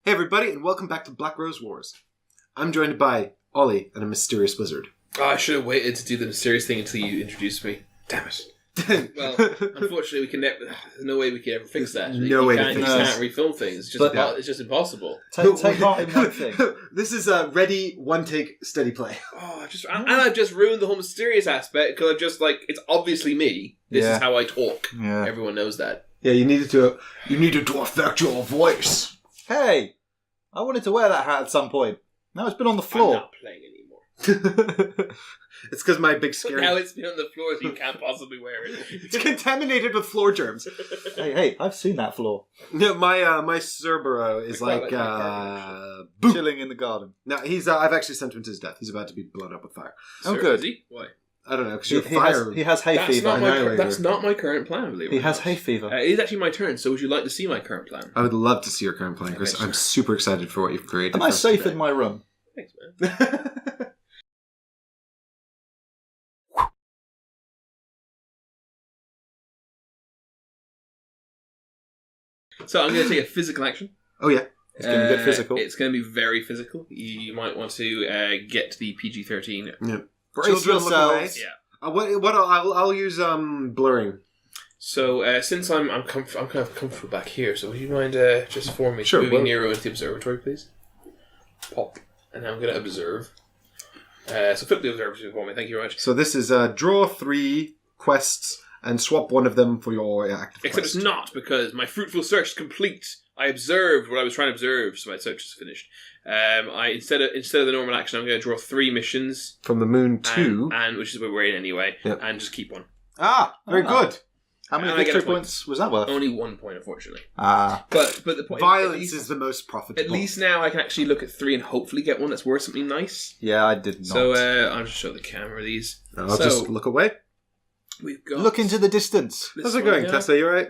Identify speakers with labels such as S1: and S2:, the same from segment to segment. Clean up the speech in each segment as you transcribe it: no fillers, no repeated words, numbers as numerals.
S1: Hey everybody, and welcome back to Black Rose Wars. I'm joined by Ollie and a mysterious wizard.
S2: Oh, I should have waited to do the mysterious thing until you introduced me. Damn it. Well, unfortunately, we can never. There's no way we can ever fix that.
S1: No way to
S2: fix that. You can't refilm things. It's just impossible.
S3: Take heart in one thing.
S1: This is a ready, one-take, steady play.
S2: Oh, I've just ruined the whole mysterious aspect because I've just it's obviously me. This is how I talk.
S3: Yeah.
S2: Everyone knows that.
S1: Yeah, you needed to affect your voice.
S3: Hey, I wanted to wear that hat at some point. Now it's been on the floor.
S2: I'm not playing anymore.
S1: It's because my big scary...
S2: Now it's been on the floor, so you can't possibly wear it.
S1: It's contaminated with floor germs.
S3: Hey, I've seen that floor.
S1: No, my Cerbero is
S3: chilling in the garden.
S1: No, he's. I've actually sent him to his death. He's about to be blown up with fire.
S3: Oh, good.
S2: Is he? Why?
S1: I don't know, because you're fire...
S3: He has hay fever.
S2: That's not my current plan, believe it or
S3: He
S2: not.
S3: has hay fever.
S2: It is actually my turn, so would you like to see my current plan?
S1: I would love to see your current plan, Chris.
S2: Okay, sure.
S1: I'm super excited for what you've created.
S3: Am I safe in my room?
S2: Thanks, man. So I'm going to take a physical action.
S1: Oh, yeah.
S3: It's going to get physical.
S2: It's going to be very physical. You might want to get to the PG-13.
S1: Yeah.
S3: Brace
S1: Children look away.
S3: yourselves.
S2: Yeah.
S1: I'll use blurring.
S2: So since I'm kind of comfortable back here, so would you mind just for me moving Nero into the observatory, please? Pop. And I'm going to observe. So flip the observatory for me. Thank you very much.
S1: So this is draw 3 quests and swap one of them for your active
S2: Except
S1: quest.
S2: it's not, because my fruitful search is complete. I observed what I was trying to observe, so my search is finished. Instead of the normal action, I'm going to draw 3 missions.
S1: From the moon 2.
S2: And which is where we're in anyway.
S1: Yep.
S2: And just keep one.
S1: Very good.
S3: How many
S2: And I get
S3: victory
S2: a point.
S3: points was that worth?
S2: Only 1 point, unfortunately.
S3: Ah.
S2: But the point
S1: Violence is the most profitable.
S2: At least now I can actually look at 3 and hopefully get one that's worth something nice.
S3: Yeah, I did not.
S2: So I'll just show the camera these.
S1: I'll just look away.
S2: We've got
S3: Look into the distance.
S1: How's it going, Tessa? You alright?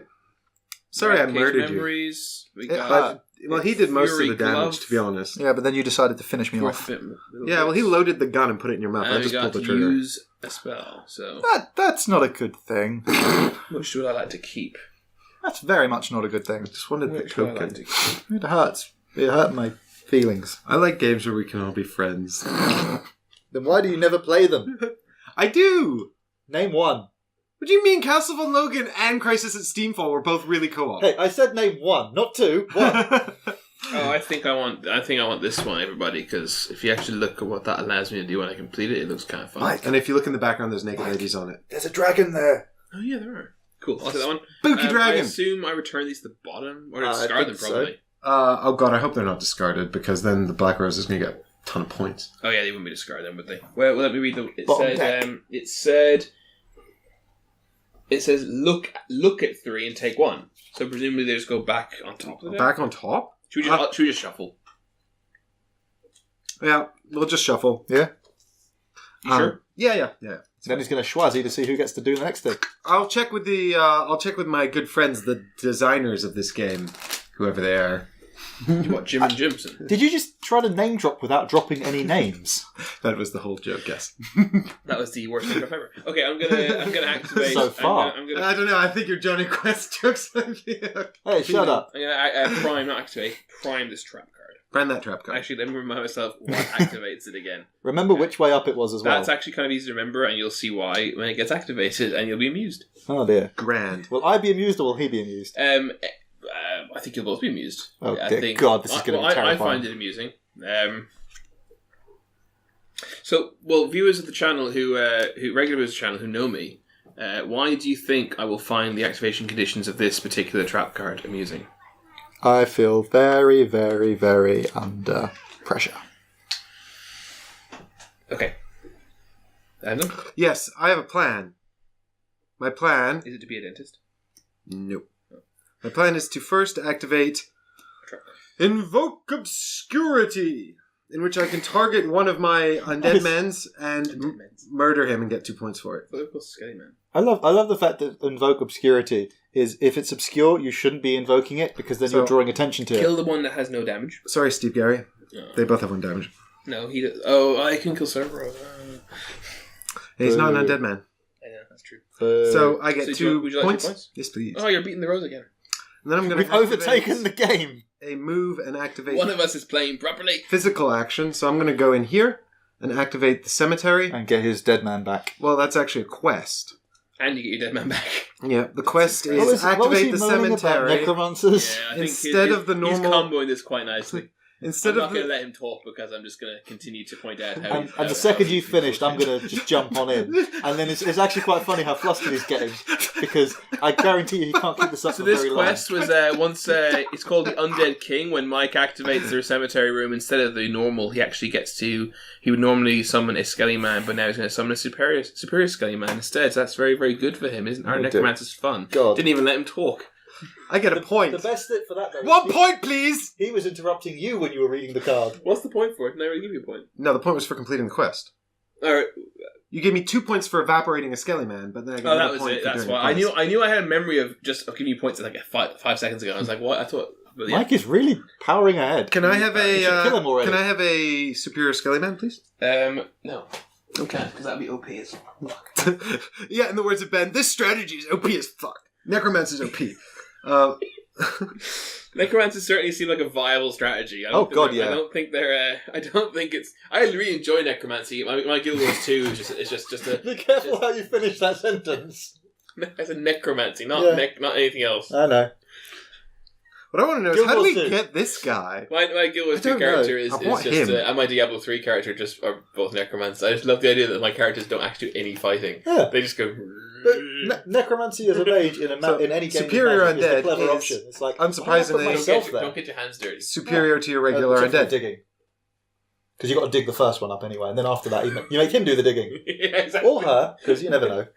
S1: Sorry I murdered
S2: memories. We
S3: Yeah,
S2: got
S1: you. Well, he did most of
S2: Fury
S1: the damage,
S2: Glove.
S1: to be honest.
S3: Yeah, but then you decided to finish me off.
S1: Yeah, well, he loaded the gun and put it in your mouth. I
S2: And we
S1: just
S2: got
S1: pulled the
S2: to
S1: trigger.
S2: use a spell. So
S3: That's not a good thing.
S2: which would I like to keep?
S3: That's very much not a good thing.
S1: Just wanted the
S2: Which would I like
S1: token.
S2: to keep?
S3: It hurts. It hurt my feelings.
S1: I like games where we can all be friends.
S3: Then why do you never play them?
S1: I do!
S3: Name one.
S1: What do you mean Castle Von Logan and Crisis at Steamfall were both really co-op?
S3: Hey, I said name one, not 2. One.
S2: Oh, I think I want this one, everybody, because if you actually look at what that allows me to do when I complete it, it looks kind of fun.
S3: Mike.
S1: And if you look in the background, there's naked ladies on it.
S3: There's a dragon there.
S2: Oh yeah, there are. Cool. I'll take that one.
S1: Spooky dragon!
S2: I assume I return these to the bottom or discard them
S3: think so.
S2: probably.
S1: Oh god, I hope they're not discarded, because then the Black Rose is going to get a ton of points.
S2: Oh yeah, they wouldn't be discarded then, would they? Well, let me read them.
S3: Bottom deck.
S2: It says look at 3 and take 1. So presumably they just go back on top of the deck.
S1: Back on top?
S2: Should we just shuffle?
S1: Yeah, we'll just shuffle.
S3: Yeah.
S2: You sure?
S1: Yeah.
S3: Then he's going to schwazzy to see who gets to do the next thing.
S1: I'll check with my good friends, the designers of this game, whoever they are.
S2: You what, Jim and Jimson?
S3: Did you just try to name drop without dropping any names?
S1: That was the whole joke, yes.
S2: That was the worst thing I've ever. Okay, I'm gonna activate.
S3: So far.
S2: I'm gonna
S1: I don't know, I think your Johnny Quest jokes.
S3: Hey, shut up.
S2: I'm gonna prime, not activate. Prime this trap card.
S1: Brand that trap card.
S2: Actually, let me remind myself what activates it again.
S3: Remember which way up it was as well.
S2: That's actually kind of easy to remember, and you'll see why when it gets activated, and you'll be amused.
S3: Oh dear.
S1: Grand.
S3: Will I be amused or will he be amused?
S2: I think you'll both be amused.
S3: Oh,
S2: I
S3: dear
S2: think,
S3: God, this is going to be terrifying.
S2: I find it amusing. Viewers of the channel who regular viewers of the channel who know me, why do you think I will find the activation conditions of this particular trap card amusing?
S3: I feel very, very, very under pressure.
S2: Okay. Adam?
S1: Yes, I have a plan. My plan...
S2: Is it to be a dentist?
S1: Nope. My plan is to first activate Invoke Obscurity, in which I can target one of my undead mens and murder him and get 2 points for it.
S2: Well, of course, Skelly Man.
S3: I love the fact that Invoke Obscurity is, if it's obscure, you shouldn't be invoking it because then you're drawing attention to it.
S2: Kill the one that has no damage.
S1: Sorry, Steve Gary.
S2: No.
S1: They both have 1 damage.
S2: No, he does. Oh, I can kill Cerberus.
S1: He's not an undead man.
S2: Yeah, that's true.
S1: So I get
S2: So
S1: 2
S2: would you like
S1: points.
S2: 2 points?
S1: Yes, please.
S2: Oh, you're beating the rose again.
S1: And then I'm going
S3: We've overtaken the game.
S1: a move and activate...
S2: One of us is playing properly.
S1: Physical action, so I'm going to go in here and activate the cemetery.
S3: And get his dead man back.
S1: Well, that's actually a quest.
S2: And you get your dead man back.
S1: Yeah, the quest is activate the cemetery.
S3: Necromancers?
S2: Yeah, I think
S1: Instead of the normal...
S2: He's comboing this quite nicely. I'm not going to let him talk because I'm just going to continue to point out how...
S3: And the second you've finished, I'm going to just jump on in. And then it's actually quite funny how flustered he's getting. Because I guarantee you he can't keep this up for very long.
S2: So this quest was once... it's called the Undead King. When Mike activates their cemetery room, instead of the normal, he actually gets to... He would normally summon a Skelly Man, but now he's going to summon a superior Skelly Man instead. So that's very, very good for him, isn't our Necromancer's fun.
S3: God.
S2: Didn't even let him talk.
S1: I get a point.
S3: The best bit for that, though...
S1: 1 point, please!
S3: He was interrupting you when you were reading the card.
S2: What's the point for it? Didn't I already give you a point?
S1: No, the point was for completing the quest.
S2: Alright.
S1: You gave me 2 points for evaporating a Skelly Man, but then I got another point for
S2: That's
S1: doing
S2: why.
S1: the quest.
S2: I knew I had a memory of giving you points like 5 seconds ago. I was like, what? I thought... But yeah.
S3: Mike is really powering ahead.
S1: Can I have a...
S3: kill him already.
S1: Can I have a superior Skelly Man, please?
S2: No.
S1: Okay.
S2: Because that'd be OP as fuck.
S1: Yeah, in the words of Ben, this strategy is OP as fuck. Necromancer's OP.
S2: Necromancer certainly seem like a viable strategy. I don't think they're. I don't think it's. I really enjoy Necromancy. My Guild Wars 2 is just a.
S3: Be careful how you finish that sentence.
S2: It's a Necromancy, not anything else.
S3: I know.
S1: What I want to know is how do we get this guy?
S2: My Guild Wars 2 character is just, and my Diablo 3 character just are both Necromancers. I just love the idea that my characters don't actually do any fighting.
S3: Yeah.
S2: They just go...
S3: But Necromancy as a mage in any game
S1: superior
S3: undead
S1: is
S3: a clever option. It's like,
S1: unsurprisingly,
S2: don't get your hands dirty.
S1: Superior to your regular undead.
S3: Digging. Because you've got to dig the first one up anyway, and then after that, you make him do the digging.
S2: Yeah, exactly.
S3: Or her, because you never know.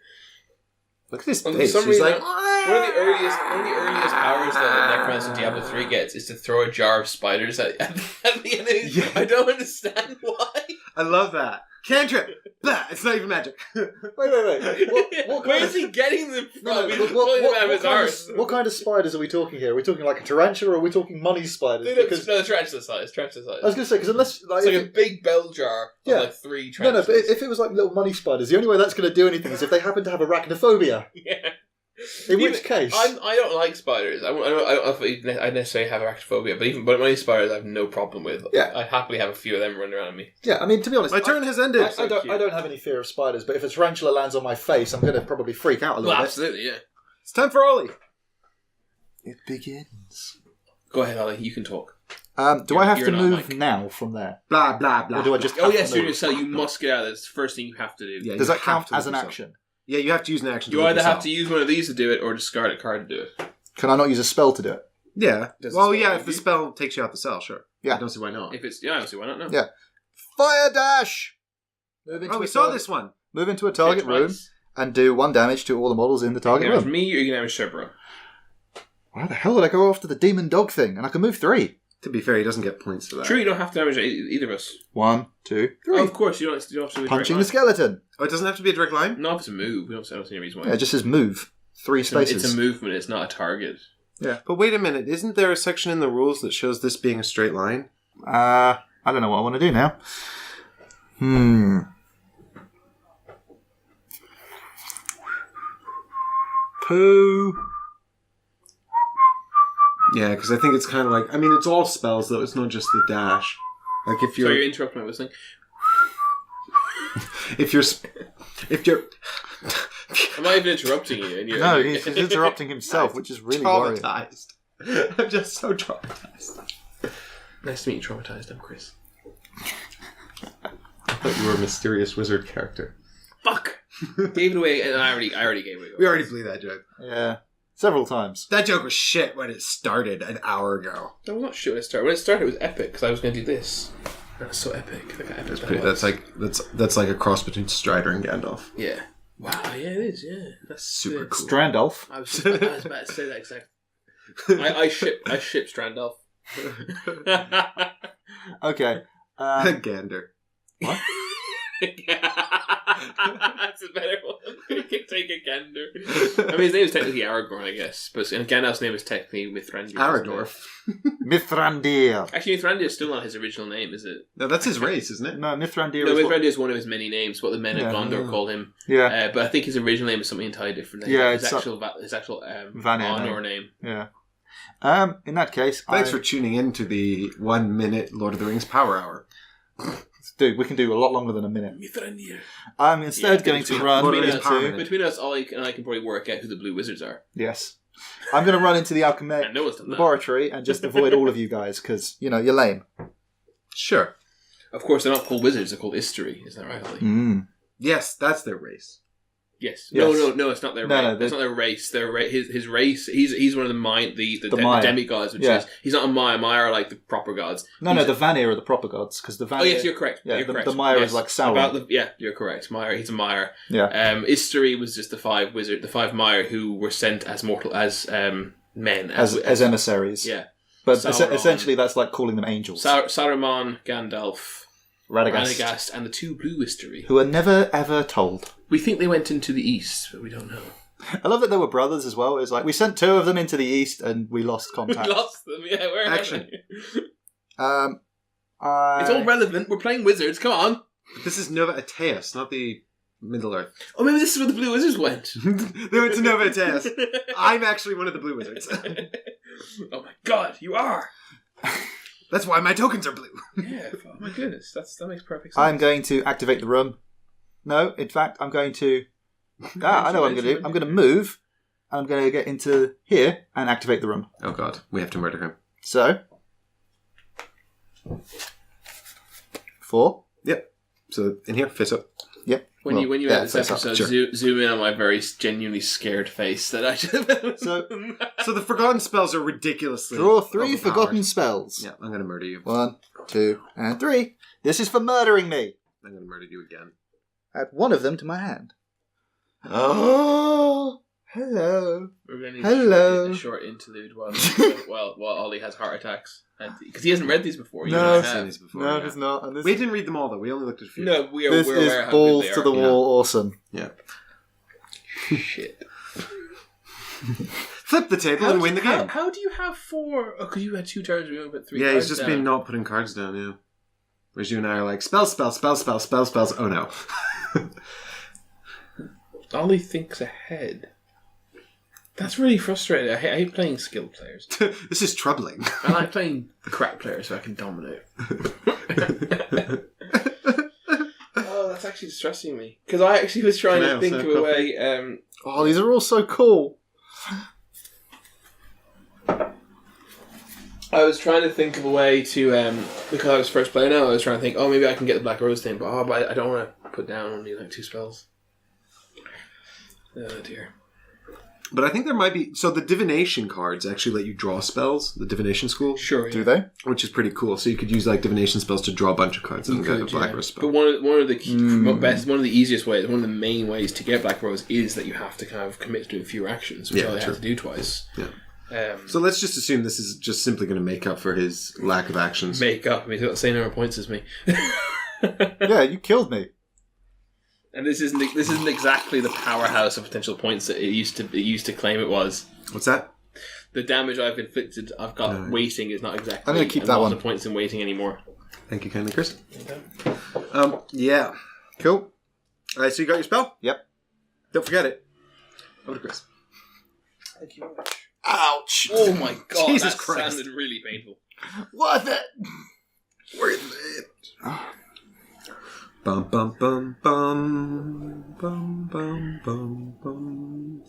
S1: Look at this
S2: For
S1: face.
S2: some
S1: She's
S2: reason,
S1: like...
S2: one of the earliest powers that Necromancer in Diablo 3 gets is to throw a jar of spiders at the enemies.
S1: Yeah.
S2: I don't understand why.
S1: I love that. Cantrip! Blah! It's not even magic.
S3: Wait.
S2: Where is he getting them from? He's pulling them out of his arse.
S3: What kind of spiders are we talking here? Are we talking like a tarantula, or are we talking money spiders?
S2: No, tarantula size. I was going to say,
S3: because unless...
S2: It's like a big bell jar of like 3 tarantulas.
S3: No, but if it was like little money spiders, the only way that's going to do anything is if they happen to have arachnophobia.
S2: Yeah.
S3: In which case...
S2: I don't like spiders. I don't know if I necessarily have arachnophobia, but money spiders I have no problem with.
S3: Yeah.
S2: I happily have a few of them running around me.
S3: Yeah, I mean, to be honest...
S1: My turn has ended.
S3: I don't have any fear of spiders, but if a tarantula lands on my face, I'm going to probably freak out a little bit.
S2: Absolutely, yeah.
S1: It's time for Ollie.
S3: It begins.
S2: Go ahead, Ollie. You can talk.
S3: Do I have to move now from there?
S1: Blah, blah, blah.
S3: Or do I just
S2: Oh, yes, you must get out. That's the first thing you have to do.
S1: Yeah,
S3: does that count as an action?
S1: Yeah, you have to use an action.
S2: You either have to use one of these to do it, or discard a card to do it.
S3: Can I not use a spell to do it?
S1: Yeah. Well, yeah, if the spell takes you out the cell, sure.
S3: Yeah.
S1: I don't see why not.
S2: I don't see why not, no.
S3: Yeah. Fire dash!
S1: We saw this one.
S3: Move into a target room and do 1 damage to all the models in the target room.
S2: Me, or you can damage Shebra.
S3: Why the hell did I go after the demon dog thing? And I can move 3.
S1: To be fair, he doesn't get points for that.
S2: True, you don't have to damage either of us.
S3: 1, 2, 3.
S2: Oh, of course, you don't have to do a
S3: Punching the skeleton.
S1: Oh, it doesn't have to be a direct line?
S2: No, if it's a move. I don't see any reason why.
S3: Yeah, it just says move. 3 spaces.
S2: It's a movement, it's not a target.
S3: Yeah.
S1: But wait a minute, isn't there a section in the rules that shows this being a straight line?
S3: I don't know what I want to do now. Poo.
S1: Yeah, because I think it's kind of like... I mean, it's all spells, though. It's not just the dash. Like, if you're...
S2: Sorry, you're interrupting my listening.
S1: If you're...
S2: I'm not even interrupting you. And
S3: No, he's interrupting himself, which is really
S1: traumatized. Worrying. I'm just so traumatized.
S2: Nice to meet you, traumatized. I'm Chris.
S1: I thought you were a mysterious wizard character.
S2: Fuck! Gave it away, and I already gave it away.
S1: We already blew that joke.
S3: Yeah. Several times.
S1: That joke was shit when it started an hour ago.
S2: No, I'm not sure when it started. When it started, it was epic, because I was going to do this. That was so epic. Look how epic
S1: That's like a cross between Strider and Gandalf.
S2: Yeah. Wow, yeah, it is, yeah. That's
S1: super cool.
S3: Strandolf.
S2: I was about to say that exactly. I ship Strandolf.
S3: Okay.
S1: Gander.
S3: What?
S2: That's a better one. Take a gander. I mean, his name is technically Aragorn, I guess, but Gandalf's name is technically Mithrandir.
S1: Aragorn.
S3: Mithrandir.
S2: Actually, Mithrandir is still not his original name, is it?
S1: No, that's his race, isn't it?
S3: No, Mithrandir
S2: is one of his many names, what the men of Gondor called him.
S3: Yeah.
S2: But I think his original name is something entirely different.
S3: Yeah,
S2: his actual
S3: Vanir
S2: honor name.
S3: Yeah. In that case,
S1: thanks for tuning in to the 1 minute Lord of the Rings Power Hour.
S3: Dude, we can do a lot longer than a minute. I'm instead going to run
S2: between us, Ollie and I can probably work out who the blue wizards are.
S3: Yes. I'm going to run into the alchemy laboratory and just avoid all of you guys, because, you're lame.
S1: Sure.
S2: Of course, they're not called wizards, they're called Istory. Isn't that right, Ollie?
S3: Mm.
S1: Yes, that's their race.
S2: Yes. No, it's not their race. No, it's not their race. His race. He's one of the demigods, which is he's not a Maya. Maya are like the proper gods.
S3: No, the Vanir are the proper gods because the Vanir.
S2: Oh yes, you're correct.
S3: Yeah,
S2: you're correct.
S3: The Maya is like Sauron.
S2: You're correct. Maya, he's a Maya.
S3: Yeah.
S2: Istory was just the five Maya who were sent as men
S3: as emissaries.
S2: Yeah.
S3: But essentially, that's like calling them angels.
S2: Saruman, Gandalf,
S3: Radagast,
S2: and the two blue Istory,
S3: who are never ever told.
S2: We think they went into the east, but we don't know.
S3: I love that they were brothers as well. It's like we sent 2 of them into the east and we lost contact.
S2: We lost them, yeah. Where
S1: Action.
S2: It's all relevant. We're playing wizards. Come on.
S1: This is Nova Ateas, not the Middle Earth.
S2: Oh, maybe this is where the blue wizards went.
S1: They went to Nova Ateas. I'm actually one of the blue wizards.
S2: Oh my god, you are.
S1: That's why my tokens are blue.
S2: Yeah. Oh my goodness, that makes perfect sense.
S3: I'm going to activate the room. No, in fact, I'm going to... I know what I'm going to do. I'm going to move, and I'm going to get into here and activate the room.
S1: Oh god, we have to murder him.
S3: So... 4.
S1: Yep. So, in here, face up.
S3: Yep.
S2: When you end this episode, zoom in on my very genuinely scared face that I just...
S1: So the forgotten spells are ridiculously
S3: Draw 3 forgotten spells.
S1: Yeah, I'm going to murder you.
S3: 1, 2, and 3. This is for murdering me.
S1: I'm going to murder you again.
S3: Add 1 of them to my hand. Oh, hello.
S2: We're going to need a short interlude while Ollie has heart attacks. Because he hasn't read these before.
S3: No,
S1: he's
S3: not. And
S1: we didn't read them all, though. We only looked at a few.
S2: No, we're
S3: this
S2: aware
S3: is
S2: how
S3: balls
S2: good they
S3: to
S2: are.
S3: the wall awesome.
S1: Yeah.
S2: Shit.
S1: Flip the table and win the game.
S2: How do you have 4? Oh, because you had 2 turns, we only put 3
S1: Yeah,
S2: cards
S1: he's just
S2: down.
S1: been not putting cards down, yeah. Whereas you and I are like, spells. Oh no.
S2: Ollie thinks ahead. That's really frustrating. I hate playing skilled players.
S1: This is troubling.
S2: I like playing crap players so I can dominate. Oh, that's actually distressing me. Because I actually was trying to think of a way...
S3: Oh, these are all so cool.
S2: I was trying to think of a way to... because I was first player now, I was trying to think, maybe I can get the Black Rose thing, but I don't want to put down only 2 spells. Oh, dear.
S1: But I think there might be... So the divination cards actually let you draw spells, the divination school.
S2: Sure, yeah.
S3: Do they?
S1: Which is pretty cool. So you could use divination spells to draw a bunch of cards and get a Black Rose spell.
S2: But one of the easiest ways, one of the main ways to get Black Rose is that you have to kind of commit to doing fewer actions, which I have to do twice.
S1: Yeah. So let's just assume this is just simply going to make up for his lack of actions.
S2: Make up? I mean, he's got the same number of points as me.
S3: Yeah, you killed me.
S2: And this isn't exactly the powerhouse of potential points that it used to claim it was.
S1: What's that?
S2: The damage I've inflicted, I've got waiting is not exactly.
S3: I'm going to keep that one.
S2: The points in waiting anymore.
S1: Thank you kindly, Chris.
S2: Okay.
S1: Yeah. Cool. Alright, so you got your spell?
S3: Yep.
S1: Don't forget it. Over to Chris.
S2: Thank you very much.
S3: Ouch!
S2: Oh my god,
S1: Jesus
S2: that
S1: Christ.
S2: sounded really painful.
S3: Worth it!
S1: Worth it. Bum bum bum bum bum bum bum bum.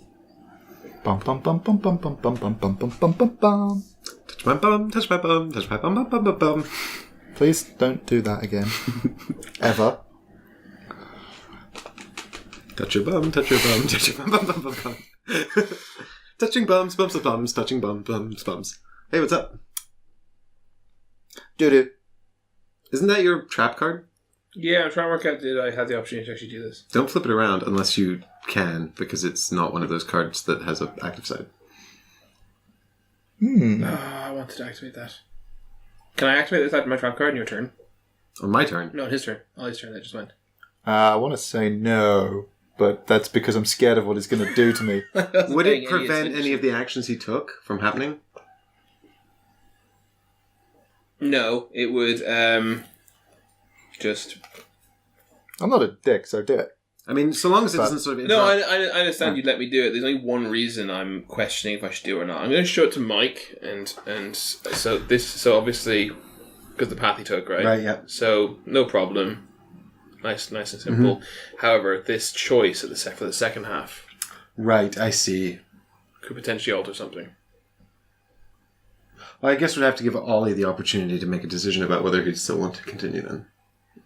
S3: Bum bum bum bum bum bum bum bum bum bum bum bum bum.
S1: Touch my bum, touch my bum, touch my bum bum bum bum bum.
S3: Please don't do that again. Ever.
S1: Touch your bum, touch your bum, touch your bum bum bum bum bum. Touching bums, bums of bums, touching bum, bums, bums. Hey, what's up?
S3: Doo-doo.
S1: Isn't that your trap card?
S2: Yeah, I'm trying to work out did I have the opportunity to actually do this.
S1: Don't flip it around unless you can, because it's not one of those cards that has an active side.
S2: I wanted to activate that. Can I activate this at my trap card in your turn?
S1: On my turn?
S2: No, on his turn. Ollie's turn, that just went.
S3: I want to say no, but that's because I'm scared of what it's going to do to me.
S1: Would it prevent any of the actions he took from happening?
S2: No, it would just...
S3: I'm not a dick, so do it.
S1: I mean, so long as it doesn't sort of
S2: No, I understand you'd let me do it. There's only one reason I'm questioning if I should do it or not. I'm going to show it to Mike, and so obviously because the path he took, right?
S1: Right, yeah.
S2: So no problem, nice and simple. Mm-hmm. However, this choice for the second half,
S1: right? I see.
S2: Could potentially alter something.
S1: Well, I guess we'd have to give Ollie the opportunity to make a decision about whether he'd still want to continue then.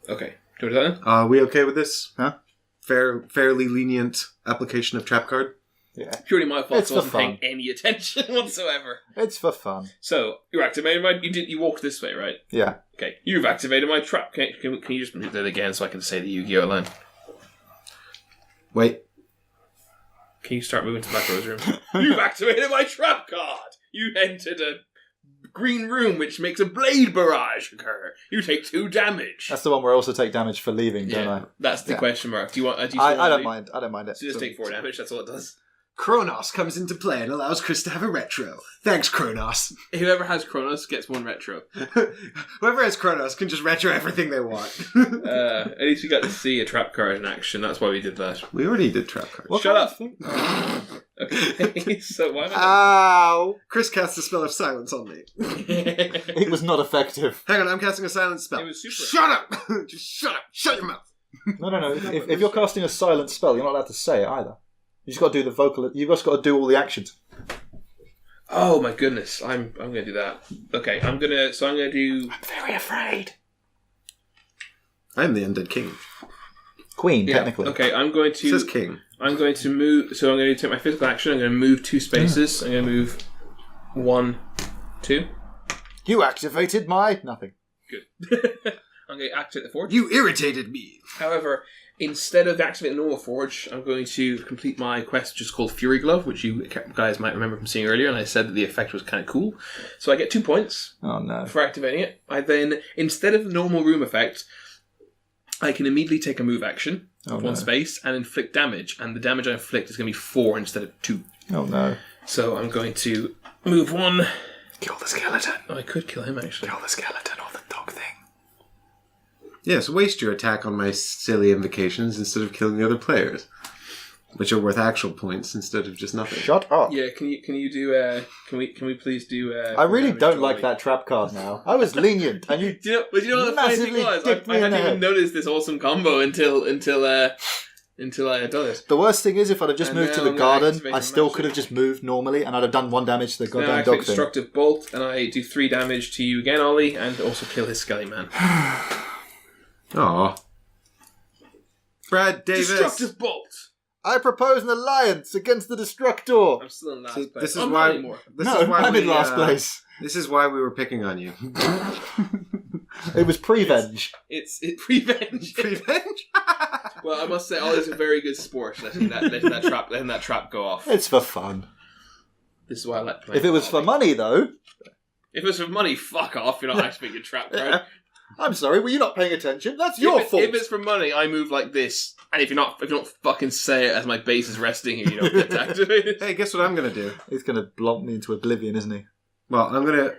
S2: Okay, do you want to do that then?
S1: Are we okay with this?
S3: Huh?
S1: Fairly lenient application of trap card?
S3: Yeah.
S2: Purely my fault.
S3: It's
S2: I wasn't
S3: for fun.
S2: paying any attention whatsoever.
S3: It's for fun.
S2: So you activated my. You walked this way, right?
S3: Yeah.
S2: Okay. You've activated my trap. Can you just do that again so I can say the Yu-Gi-Oh line?
S1: Wait.
S2: Can you start moving to the back rose room? You've activated my trap card. You entered a green room which makes a blade barrage occur. You take 2 damage.
S3: That's the one where I also take damage for leaving, don't I?
S2: That's the question mark. Do you want?
S3: I don't mind. I don't mind it.
S2: So just take 4 damage. That's all it does.
S1: Chronos comes into play and allows Chris to have a retro. Thanks, Chronos.
S2: Whoever has Chronos gets 1 retro.
S1: Whoever has Chronos can just retro everything they want.
S2: At least we got to see a trap card in action. That's why we did that.
S1: We already did trap cards.
S3: What
S2: Shut
S3: kind
S2: up.
S3: of thing?
S2: Okay. So why not?
S3: Ow!
S1: Chris casts a spell of silence on me.
S3: It was not effective.
S1: Hang on, I'm casting a silence spell.
S2: It was super.
S1: Shut up! Just shut up! Shut your mouth!
S3: No. If you're casting a silent spell, you're not allowed to say it either. You just got to do the vocal. You've just got to do all the actions.
S2: Oh my goodness! I'm gonna do that. Okay, I'm gonna do.
S3: I'm very afraid.
S1: I'm the undead king.
S3: Queen, technically.
S2: Okay, I'm going to.
S1: It says king.
S2: I'm going to move. So I'm going to take my physical action. I'm going to move 2 spaces. I'm going to move 1, 2.
S3: You activated my nothing.
S2: Good. I'm going to activate the forge.
S1: You irritated me.
S2: However, instead of activating the normal forge, I'm going to complete my quest, which is called Fury Glove, which you guys might remember from seeing earlier, and I said that the effect was kind of cool. So I get 2 points for activating it. I then, instead of the normal room effect, I can immediately take a move action of 1 space and inflict damage, and the damage I inflict is going to be 4 instead of 2.
S3: Oh no.
S2: So I'm going to move 1.
S3: Kill the skeleton.
S2: Oh, I could kill him, actually.
S3: Kill the skeleton or the dog thing.
S1: Yes, waste your attack on my silly invocations instead of killing the other players, which are worth actual points instead of just nothing.
S3: Shut up.
S2: Yeah, can you do? Can we please do?
S3: I really don't like that trap card now. I was lenient, and you.
S2: Do you know what the funny thing was? I hadn't even noticed this awesome combo until I had done it.
S3: The worst thing is, if I'd have just moved to the garden, I still could have just moved normally, and I'd have done 1 damage to the goddamn dog thing.
S2: Destructive bolt, and I do 3 damage to you again, Ollie, and also kill his skelly man.
S1: Aw. Brad Davis.
S2: Destructive bolt.
S3: I propose an alliance against the Destructor.
S2: I'm still in last place.
S1: This is
S2: I'm
S1: why.
S2: not anymore.
S3: I'm in last place.
S1: This is why we were picking on you.
S3: It was prevenge.
S2: It's revenge.
S1: Revenge?
S2: Well, I must say, Ollie's a very good sport letting that trap go off.
S3: It's for fun.
S2: This is why I like playing.
S3: If it was for money, though.
S2: If it was for money, fuck off. You're not activating a trap card.
S3: I'm sorry, were you not paying attention? That's your fault.
S2: If it's for money, I move like this. And if you don't fucking say it as my base is resting here, you don't get activated.
S1: Hey, guess what I'm going to do?
S3: He's going to blolt me into oblivion, isn't he?
S1: Well, I'm going to...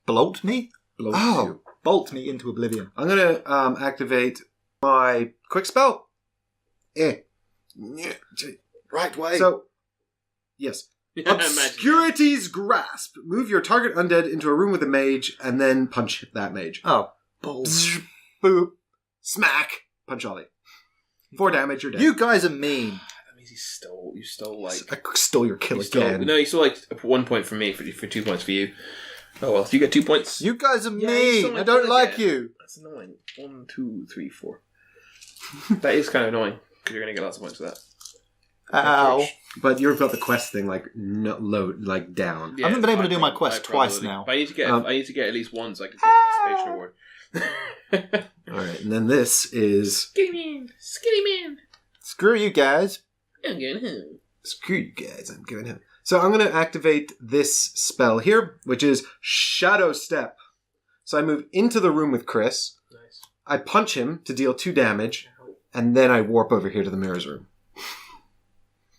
S3: Blolt me?
S1: Bloat you.
S3: Bolt me into oblivion.
S1: I'm going to activate my quick spell.
S3: Right way.
S1: So, yes. Obscurity's Grasp. Move your target undead into a room with a mage and then punch that mage.
S3: Oh. Balls.
S1: Boop. Smack. Punch Ollie. 4 damage, you're dead.
S3: You guys are mean.
S2: That means you stole like...
S3: I stole your kill again.
S2: No, you stole like 1 point from me for 2 points for you. Oh well, if you get 2 points...
S3: You guys are mean. I don't like you.
S2: That's annoying. 1, 2, 3, 4. That is kind of annoying, because you're going to get lots of points for that.
S3: Ow.
S1: But you've got the quest thing down.
S2: Yeah,
S3: I haven't been able to do my quest twice now.
S2: But I need to get at least one so I can get a participation award.
S1: Alright, and then this is...
S2: Skinny man.
S3: Screw you guys.
S2: I'm going home.
S1: Screw you guys, I'm going home. So I'm going to activate this spell here, which is Shadow Step. So I move into the room with Chris.
S2: Nice.
S1: I punch him to deal 2 damage, and then I warp over here to the mirrors room.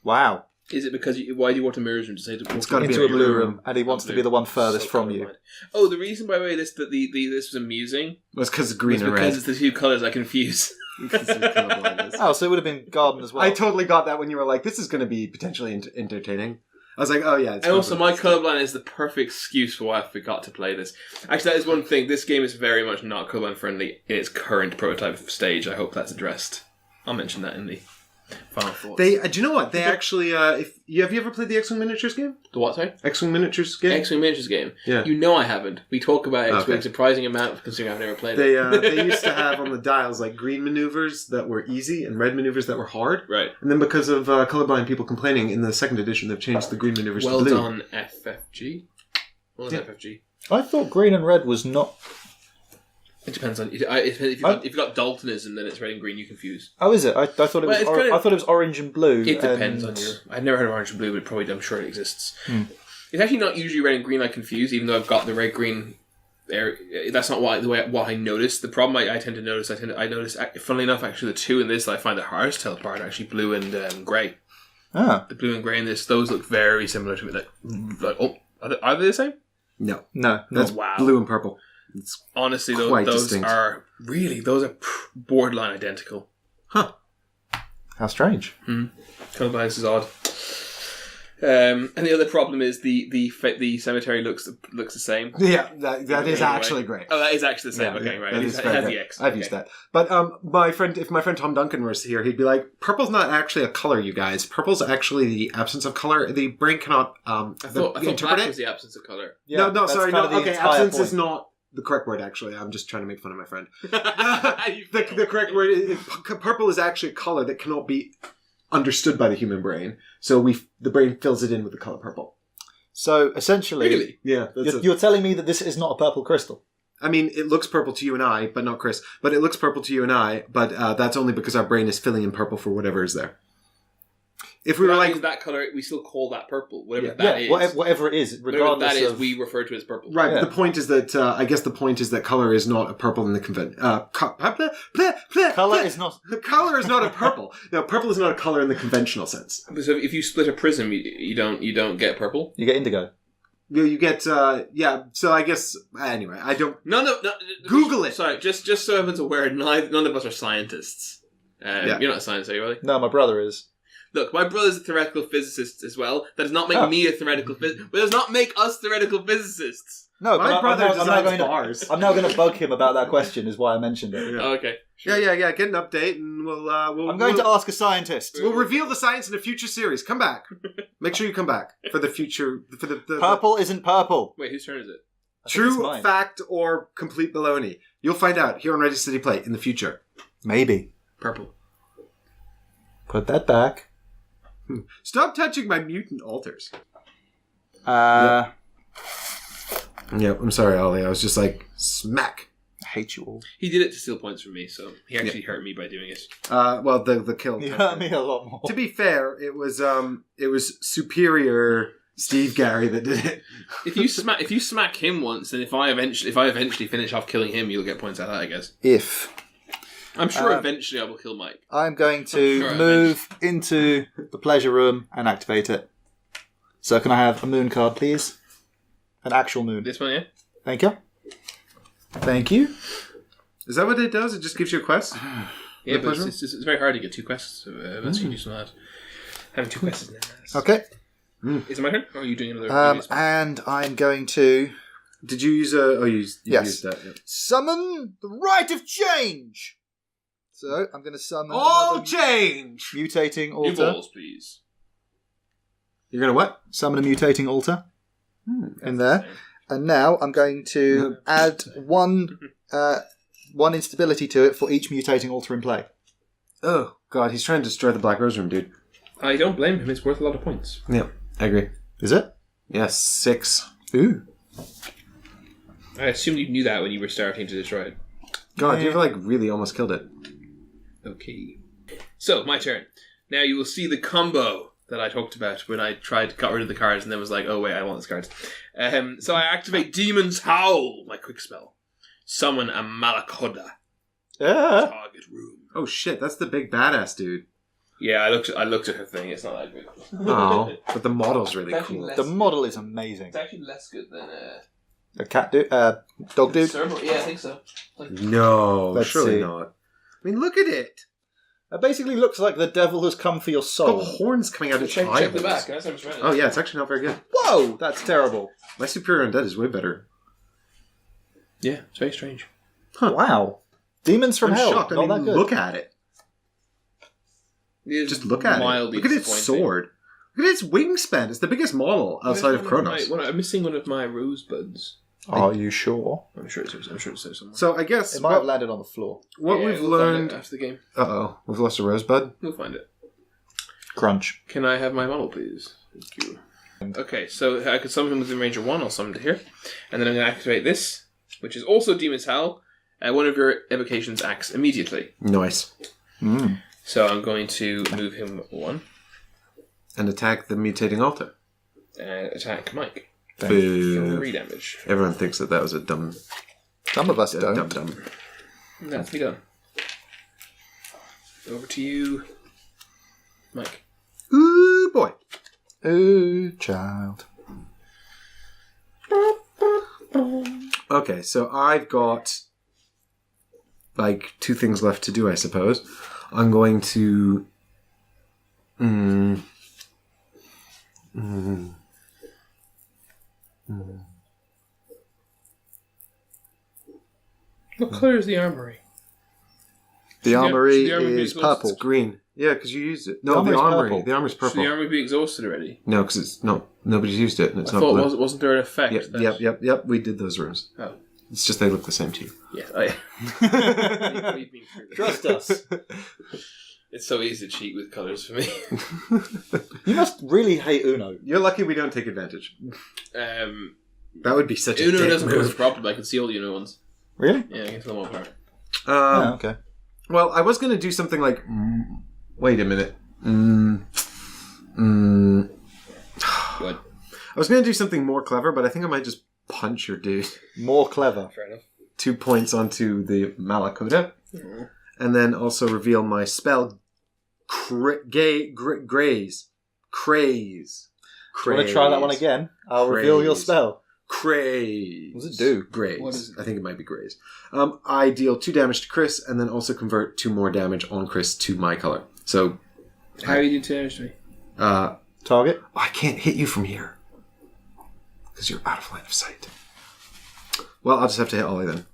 S3: Wow.
S2: Is it because why do you want a mirrors room to say
S1: it's got to be
S3: into a blue room, and he wants to be the one furthest from you?
S2: Oh, the reason by the way this was amusing
S1: was because of green and red.
S2: Because it's the 2 colours I confuse.
S1: Because of colorblindness.
S3: Oh, so it would have been garden as well.
S1: I totally got that when you were like, this is going to be potentially entertaining. I was like, oh yeah. It's
S2: and also, my colorblind is the perfect excuse for why I forgot to play this. Actually, that is one thing. This game is very much not colorblind friendly in its current prototype stage. I hope that's addressed. I'll mention that in the final thoughts.
S1: Do you know what? They actually, have you ever played the X-Wing Miniatures game?
S2: The what, sorry?
S1: X-Wing Miniatures game?
S2: X-Wing Miniatures game?
S1: Yeah.
S2: You know I haven't. We talk about X-Wing a surprising amount considering I've never played it.
S1: They used to have on the dials like green maneuvers that were easy and red maneuvers that were hard.
S2: Right.
S1: And then because of colorblind people complaining, in the second edition they've changed the green maneuvers to blue.
S2: Well done, FFG. What was FFG?
S3: I thought green and red was not...
S2: It depends on if you've got Daltonism, then it's red and green. You confuse.
S3: Oh, is it? I thought it was. I thought it was orange and blue.
S2: It depends on your. I've never heard of orange and blue, but I'm sure it exists. It's actually not usually red and green I confuse, even though I've got the red green. That's not what I noticed. The problem I tend to notice. I notice. Funnily enough, actually, the two in this that I find the hardest to tell apart are actually blue and grey.
S3: Ah,
S2: the blue and grey in this. Those look very similar to me. Are they the same?
S1: No,
S2: that's wow.
S1: Blue and purple. It's
S2: honestly, those are borderline identical.
S1: Huh?
S3: How strange.
S2: Colorblindness is odd. And the other problem is the cemetery looks the same.
S1: Yeah, that is actually great.
S2: Oh, that is actually the same.
S1: Yeah,
S2: okay, right.
S1: It has
S2: the X.
S1: I've used that. But if my friend Tom Duncan was here, he'd be like, "Purple's not actually a color, you guys. Purple's actually the absence of color. The brain cannot
S2: I thought black was the absence of color.
S3: Yeah,
S1: sorry. Okay, absence
S3: point.
S1: is not the correct word, actually. I'm just trying to make fun of my friend. the correct word is purple is actually a color that cannot be understood by the human brain. So the brain fills it in with the color purple.
S3: So essentially,
S2: really?
S1: Yeah,
S3: you're telling me that this is not a purple crystal.
S1: I mean, it looks purple to you and I, but not Chris. But it looks purple to you and I, but that's only because our brain is filling in purple for whatever is there. If we were like
S2: that color, we still call that purple. Whatever that is.
S3: Whatever it is, regardless
S2: that is,
S3: of...
S2: we refer to as purple.
S1: Right, but the point is that I guess the point is that color is not a purple in the
S3: Color is not...
S1: Color is not a purple. No, purple is not a color in the conventional sense.
S2: So if you split a prism, you don't get purple.
S3: You get indigo.
S1: You get So I guess anyway, I don't.
S2: No.
S1: Google it.
S2: Sorry, just so everyone's aware, none of us are scientists. You're not a scientist, are you, Ollie?
S3: No, my brother is.
S2: Look, my brother's a theoretical physicist as well. That does not make me a theoretical physicist. But does not make us theoretical physicists.
S3: No,
S1: my brother designs bars.
S3: I'm now going to bug him about that question, is why I mentioned it.
S2: Yeah. Oh, okay.
S1: Sure. Yeah. Get an update, and we'll
S3: I'm going to ask a scientist.
S1: We'll reveal the science in a future series. Come back. Make sure you come back for the future. For the
S3: purple isn't purple.
S2: Wait, whose turn is it?
S1: True fact or complete baloney? You'll find out here on Ready City Play in the future.
S3: Maybe.
S2: Purple.
S3: Put that back.
S1: Stop touching my mutant altars.
S3: Yeah,
S1: I'm sorry, Ollie. I was just like, smack.
S3: I hate you all.
S2: He did it to steal points from me, so he actually hurt me by doing it.
S1: Well, the kill.
S3: He hurt me a lot more.
S1: To be fair, it was superior Steve Gary that did it.
S2: If you smack him once, then if I eventually finish off killing him, you'll get points out of that, I guess. I'm sure eventually I will kill Mike.
S3: I'm going to move into the pleasure room and activate it. So can I have a moon card, please? An actual moon.
S2: This one, yeah?
S3: Thank you. Thank you.
S1: Is that what it does? It just gives you a quest?
S2: Yeah, but it's very hard to get two quests. So unless you do some of that. Having two quests in there.
S3: Okay.
S2: Is it my turn? Or are you doing another?
S3: And I'm going to...
S1: Did you use a... Oh, you used that. Yeah.
S3: Summon the Rite of Change! So, I'm going to summon...
S1: All change!
S3: Mutating altar.
S2: New balls, please.
S1: You're going to what?
S3: Summon a mutating altar. In there. And now I'm going to add one instability to it for each mutating altar in play.
S1: Oh, God. He's trying to destroy the Black Rose Room, dude.
S2: I don't blame him. It's worth a lot of points.
S1: Yeah, I agree.
S3: Is it?
S1: Yes, 6.
S3: Ooh.
S2: I assumed you knew that when you were starting to destroy it.
S1: God, you've really almost killed it.
S2: Okay. So, my turn. Now you will see the combo that I talked about when I got rid of the cards and then was like, oh wait, I want these cards. So I activate Demon's Howl, my quick spell. Summon a Malakoda. Target room.
S1: Oh shit, that's the big badass dude.
S2: Yeah, I looked at her thing. It's not that good.
S1: Oh, but the model's really cool.
S3: The model is amazing.
S2: It's actually less good than
S3: a cat dude, dog dude.
S2: Yeah, I think so.
S1: No,
S3: Let's
S1: surely
S3: see.
S1: not. I mean, look at it.
S3: It basically looks like the devil has come for your
S1: It's got
S3: soul.
S1: horns coming out of its
S2: Check
S1: eyeballs.
S2: the back. That's how much
S1: Oh, yeah, it's actually not very good.
S3: Whoa, that's terrible.
S1: My Superior Undead is way better.
S2: Yeah, it's very strange.
S1: Huh.
S3: Wow. Demons from
S1: I'm
S3: hell.
S1: shocked. I
S3: Not
S1: mean,
S3: that good.
S1: look at it. Just look at it. Look at its sword. Look at its wingspan. It's the biggest model outside of Chronos.
S2: I'm missing one of my rosebuds.
S3: Are you sure?
S2: I'm sure it's there somewhere.
S1: So I guess
S3: It might have landed on the floor.
S1: what
S2: Yeah,
S1: we've
S2: we'll find
S1: learned...
S2: it after the game.
S1: Uh-oh. We've lost a rosebud.
S2: We'll find it.
S3: Crunch.
S2: Can I have my model, please? Thank you. Okay, so I could summon him within range of 1. I'll summon it here. And then I'm going to activate this, which is also Demon's Howl. One of your evocations acts immediately.
S1: Nice.
S2: So I'm going to move him 1.
S1: And attack the mutating altar.
S2: And attack Mike.
S1: Boo.
S2: 3 damage.
S1: Everyone thinks that was a dumb...
S3: Some of us don't.
S1: Dumb.
S2: That's me done. Over to you, Mike.
S1: Ooh, boy.
S3: Ooh, child.
S1: Okay, so I've got... like 2 things left to do, I suppose. I'm going to...
S2: What colour is the armory?
S3: The armory
S2: the armory
S3: is
S2: be
S3: purple.
S1: It's green. Yeah, because you used it. No,
S3: armory's
S1: the armory.
S3: purple.
S1: The armory's
S2: Should
S1: purple.
S2: the armory be exhausted already?
S1: No, because it's not. Nobody's used it, and it's
S2: I
S1: not
S2: thought
S1: blue.
S2: wasn't there an effect?
S1: Yep. We did those rooms.
S2: Oh.
S1: It's just they look the same to you.
S2: Yeah. Leave me through.
S3: Trust us.
S2: It's so easy to cheat with colours for me.
S3: You must really hate Uno.
S1: You're lucky we don't take advantage. That would be such a
S2: Uno
S1: dick
S2: doesn't
S1: move.
S2: pose a problem. I can see all the Uno ones.
S3: Really?
S2: Yeah, I can tell them all apart.
S3: Oh, okay.
S1: Well, I was going to do something like... wait a minute.
S2: What?
S1: I was going to do something more clever, but I think I might just punch your dude.
S3: More clever.
S2: Fair enough.
S1: 2 points onto the Malakuta.
S2: Mm-hmm.
S1: And then also reveal my spell... Craze.
S3: Do you want to try that one again? I'll reveal your spell.
S1: Craze.
S3: What does it do?
S1: Graze.
S2: What is it?
S1: I think it might be Graze. I deal 2 damage to Chris, and then also convert 2 more damage on Chris to my color. So...
S2: How are you doing 2 damage to me?
S3: Target?
S1: I can't hit you from here. Because you're out of line of sight. Well, I'll just have to hit Ollie then.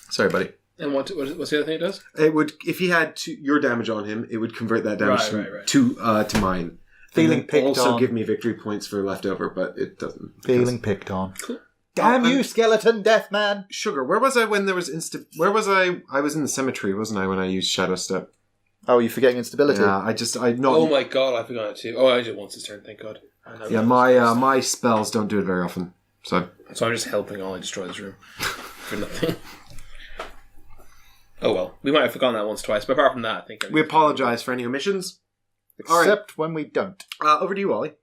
S1: Sorry, buddy.
S2: And what's the other thing it does?
S1: It would, if he had your damage on him, it would convert that damage
S2: Right.
S1: to mine.
S3: Feeling
S1: and
S3: picked
S1: also
S3: on.
S1: give me victory points for leftover, but it doesn't.
S3: Feeling picked on.
S2: Cool.
S3: Damn you, skeleton death man!
S1: Sugar, where was I when there was Where was I? I was in the cemetery, wasn't I, when I used Shadow Step?
S3: Oh, you're forgetting instability.
S1: Yeah, I not.
S2: Oh my god, I forgot it too. Oh, I did once this turn, thank god.
S1: Yeah, my spells don't do it very often, so
S2: I'm just helping Ollie destroy this room for nothing. Oh well, we might have forgotten that once, twice, but apart from that, I think
S1: we apologise for any omissions.
S3: Except when we don't.
S1: Over to you, Ollie.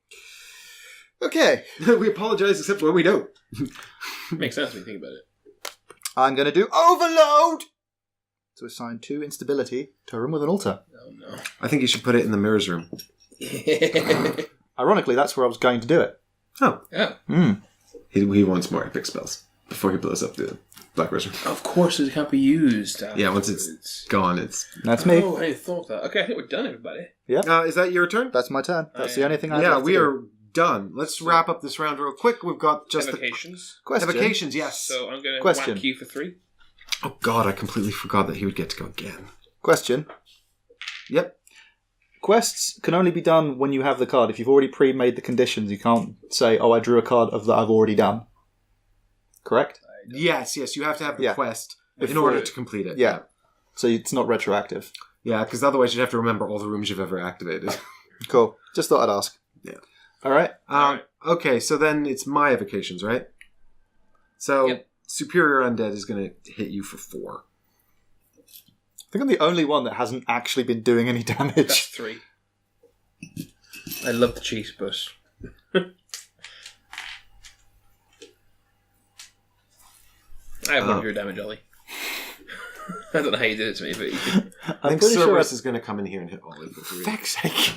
S3: Okay.
S1: We apologise except when we don't.
S2: Makes sense when you think about it.
S3: I'm going to do Overload! To assign 2 instability to a room with an altar.
S2: Oh no.
S1: I think you should put it in the mirrors room.
S3: Ironically, that's where I was going to do it.
S1: Oh.
S2: Yeah.
S1: He wants more epic spells before he blows up the Black Rose room.
S2: Of course, it can't be used.
S1: Yeah, once it's gone, it's...
S3: That's me.
S2: Oh, I thought that. Okay, I think we're done, everybody.
S3: Yeah.
S1: Is that your turn?
S3: That's my turn. That's the only thing I have
S1: Yeah,
S3: left
S1: we
S3: to do.
S1: are done. Let's wrap up this round real quick. We've got just
S2: Evocations.
S3: Question.
S1: Evocations, yes.
S2: So I'm going to
S3: Question.
S2: whack you for 3.
S1: Oh god, I completely forgot that he would get to go again.
S3: Question.
S1: Yep.
S3: Quests can only be done when you have the card. If you've already pre-made the conditions, you can't say, oh, I drew a card of that I've already done. Correct?
S1: Yes, you have to have the quest in
S3: Before
S1: order
S3: it-
S1: to complete it.
S3: Yeah. So it's not retroactive.
S1: Yeah, because otherwise you'd have to remember all the rooms you've ever activated.
S3: Cool. Just thought I'd ask.
S1: Yeah.
S3: All right.
S1: Okay, so then it's my evocations, right? So
S2: Yep.
S1: Superior Undead is going to hit you for 4.
S3: I think I'm the only one that hasn't actually been doing any
S2: That's
S3: damage.
S2: 3. I love the cheese, but... I have 1 of your damage, Ollie. I don't know how you did it to me, but you could...
S1: I think
S3: pretty sure
S1: Cerberus is going to come in here and hit Ollie for 3.
S3: Fuck's sake.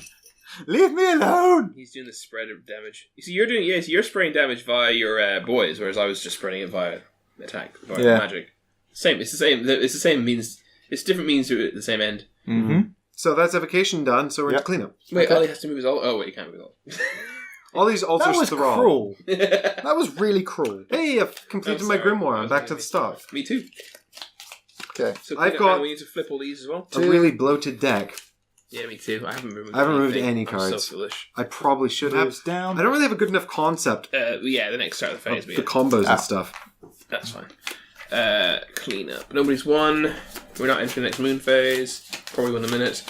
S3: Leave me alone!
S2: He's doing the spread of damage. You see, you're spraying damage via your boys, whereas I was just spreading it via attack, via magic. Same. It's the same. It's the same means. It's different means to the same end.
S3: Mm-hmm.
S1: So that's evocation done. So we're into cleanup.
S2: Wait,
S3: Okay.
S2: Ollie has to move his ult. Oh wait, he can't move his ult.
S1: All these
S3: That
S1: altars
S3: was
S1: thrall.
S3: cruel. That was really cruel.
S1: Hey, I've completed
S2: I'm
S1: my
S2: sorry.
S1: grimoire. I'm back to the start.
S2: Me too.
S3: Okay.
S2: So
S1: I've
S2: I've
S1: got-
S2: We need to flip all these as well.
S1: A really bloated deck.
S2: Yeah, me too. I haven't removed.
S1: I haven't removed
S2: anything.
S1: any
S2: I'm
S1: cards.
S2: so foolish.
S1: I probably should have.
S3: Moves down.
S1: I don't really have a good enough concept
S2: Yeah, the next start of the phase.
S1: of
S2: We
S1: the
S2: get.
S1: combos and stuff.
S2: That's fine. Clean up. Nobody's won. We're not entering the next moon phase. Probably win a minute.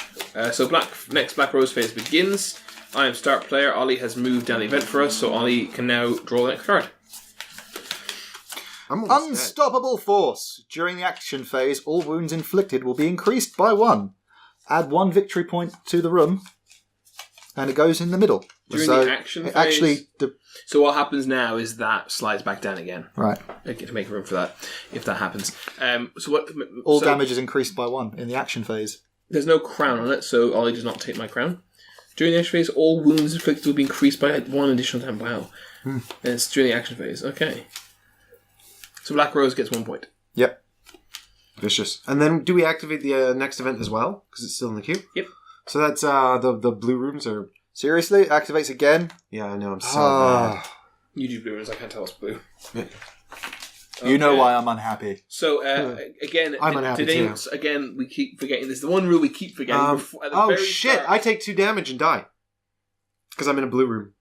S2: So next Black Rose phase begins. I am start player. Ollie has moved down the event for us, so Ollie can now draw the next card.
S1: I'm almost dead.
S3: Unstoppable force. During the action phase, all wounds inflicted will be increased by 1. Add 1 victory point to the room, and it goes in the middle.
S2: During
S3: so
S2: the action phase?
S3: actually,
S2: So what happens now is that slides back down again.
S3: right.
S2: To make room for that, if that happens. So what?
S3: All
S2: so
S3: damage is increased by 1 in the action phase.
S2: There's no crown on it, so Ollie does not take my crown. During the action phase, all wounds inflicted will be increased by 1 additional time. Wow. And it's during the action phase. Okay. So Black Rose gets 1 point.
S3: Yep.
S1: Vicious. And then do we activate the next event as well? Because it's still in the queue?
S2: Yep.
S1: So that's the blue rooms are...
S3: Seriously? It activates again?
S1: Yeah, I know. I'm so bad.
S2: You do blue ones, I can't tell what's blue.
S1: Yeah.
S3: You know
S2: Okay.
S3: why I'm unhappy.
S2: So, again,
S1: I'm unhappy
S2: today,
S1: too.
S2: again, we keep forgetting. This is the one rule we keep forgetting. At the
S1: Oh,
S2: very
S1: shit.
S2: start.
S1: I take 2 damage and die. Because I'm in a blue room.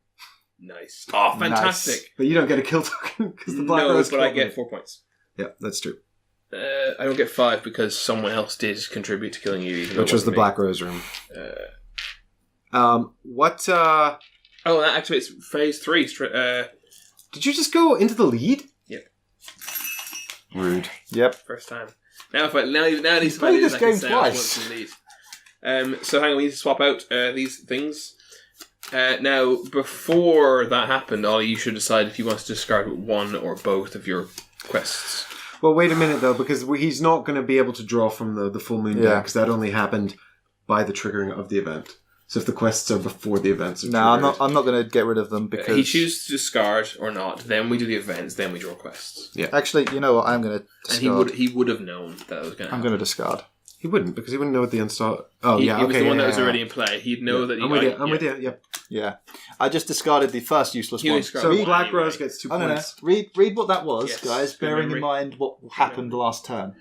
S2: Nice. Oh, fantastic.
S1: But you don't get a kill token because the black
S2: No,
S1: rose
S2: but I
S1: killed me.
S2: get 4 points.
S1: Yeah, that's true.
S2: I don't get 5 because someone else did contribute to killing you. Even though
S1: Which
S2: it
S1: was the
S2: wasn't me.
S1: black rose room. What,
S2: Oh, that activates phase 3.
S1: Did you just go into the lead?
S2: Yep.
S1: Rude.
S3: Yep.
S2: First time. Now, if I these
S3: played this
S2: I can
S3: game
S2: say I was
S3: twice.
S2: once in lead. So hang on, we need to swap out these things. Now, before that happened, Ollie, you should decide if you want to discard 1 or both of your quests.
S1: Well, wait a minute, though, because he's not going to be able to draw from the full moon deck, because that only happened by the triggering of the event. So if the quests are before the events are
S3: No,
S1: triggered...
S3: I'm not going to get rid of them because...
S2: He chooses to discard or not, then we do the events, then we draw quests.
S1: Yeah.
S3: Actually, you know what? I'm going to discard.
S2: And he would have known that was going to happen.
S3: I'm going to discard.
S1: He wouldn't, because he wouldn't know what the install... Oh,
S2: He
S1: yeah,
S2: was
S1: okay.
S2: the one
S1: yeah,
S2: that was
S1: yeah,
S2: already
S1: yeah.
S2: in play. He'd know that...
S1: I'm with you, I'm with you, yep.
S3: Yeah. I just discarded the first useless
S2: He
S3: one.
S2: discarded
S1: So
S2: one
S1: Black
S2: anyway.
S1: Rose gets 2
S3: I don't know.
S1: points.
S3: Read what that was,
S2: Yes,
S3: guys,
S2: good
S3: bearing
S2: memory.
S3: in mind what happened last turn.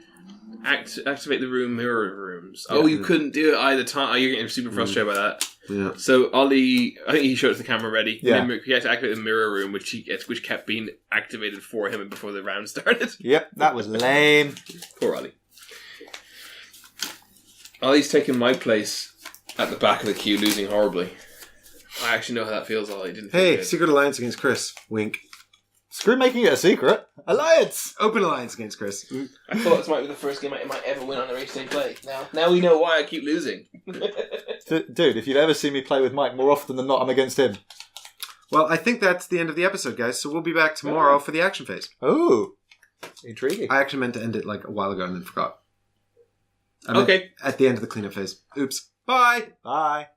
S2: Activate the room mirror rooms. Oh, you couldn't do it either time. Oh, you're getting super frustrated by that.
S1: Yeah.
S2: So Ollie, I think he showed us the camera already.
S3: Yeah.
S2: He had to activate the mirror room, which kept being activated for him before the round started.
S3: Yep, that was lame.
S2: Poor Ollie. Ollie's taken my place at the back of the queue, losing horribly. I actually know how that feels, Ollie. Didn't feel
S1: Hey,
S2: good.
S1: Secret Alliance against Chris. Wink.
S3: Screw making it a secret. Alliance!
S1: Open Alliance against Chris.
S2: I thought this might be the first game I might ever win on the race day play. Now we know why I keep losing.
S3: Dude, if you've ever seen me play with Mike, more often than not, I'm against him.
S1: Well, I think that's the end of the episode, guys, so we'll be back tomorrow for the action phase.
S3: Oh, intriguing.
S1: I actually meant to end it like a while ago and then forgot. I meant
S2: Okay.
S1: At the end of the cleanup phase. Oops. Bye!
S3: Bye.